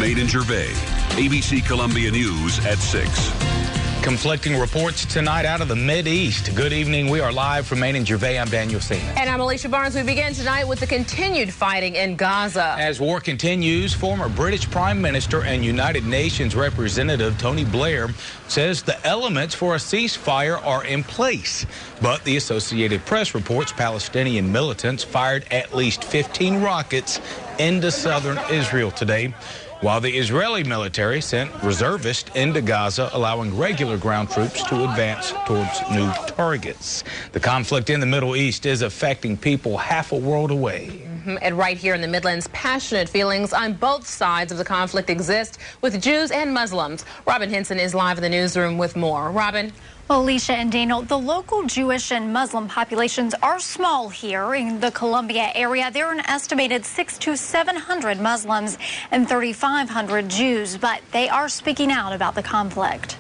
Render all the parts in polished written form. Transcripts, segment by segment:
Made in Gervais. ABC Columbia News at 6. Conflicting reports tonight out of the Mideast. Good evening. We are live from Maine and Gervais. I'm Daniel Seaman. And I'm Alicia Barnes. We begin tonight with the continued fighting in Gaza. As war continues, former British Prime Minister and United Nations Representative Tony Blair says the elements for a ceasefire are in place. But the Associated Press reports Palestinian militants fired at least 15 rockets into southern Israel today, while the Israeli military sent reservists into Gaza, allowing regular ground troops to advance towards new targets. The conflict in the Middle East is affecting people half a world away. And right here in the Midlands, passionate feelings on both sides of the conflict exist with Jews and Muslims. Robin Hinson is live in the newsroom with more. Robin? Well, Alicia and Daniel, the local Jewish and Muslim populations are small here in the Columbia area. There are an estimated 600 to 700 Muslims and 3,500 Jews, but they are speaking out about the conflict.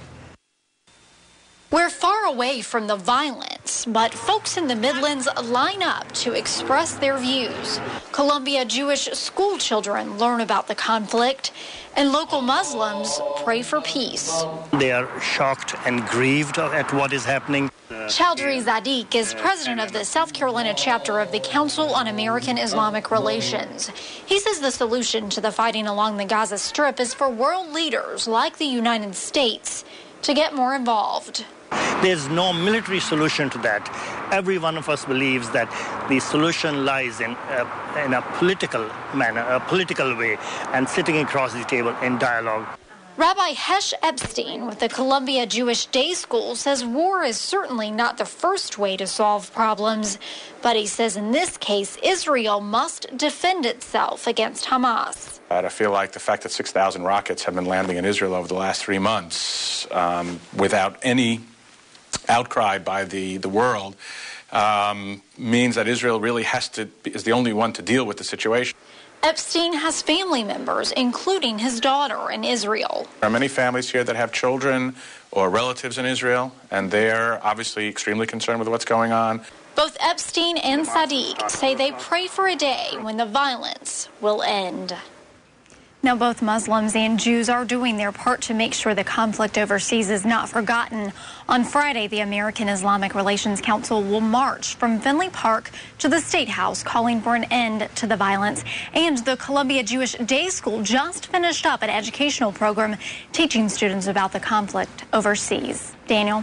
We're far away from the violence, but folks in the Midlands line up to express their views. Columbia Jewish school children learn about the conflict, and local Muslims pray for peace. They are shocked and grieved at what is happening. CHAUDHRY SADIQ is president of the South Carolina chapter of the Council on American-Islamic Relations. He says the solution to the fighting along the Gaza Strip is for world leaders like the United States to get more involved. There's no military solution to that. Every one of us believes that the solution lies in a political manner, a political way, and sitting across the table in dialogue. Rabbi HESH EPSTEIN with the Columbia Jewish Day School says war is certainly not the first way to solve problems, but he says in this case, Israel must defend itself against Hamas. I feel like the fact that 6,000 rockets have been landing in Israel over the last 3 months without any outcry by the world means that Israel really is the only one to deal with the situation. EPSTEIN has family members, including his daughter, in Israel. There are many families here that have children or relatives in Israel, and they're obviously extremely concerned with what's going on. Both EPSTEIN and SADIQ say they pray for a day when the violence will end. Now, both Muslims and Jews are doing their part to make sure the conflict overseas is not forgotten. On Friday, the American-Islamic Relations Council will march from Finley Park to the State House, calling for an end to the violence. And the Columbia Jewish Day School just finished up an educational program teaching students about the conflict overseas. Daniel?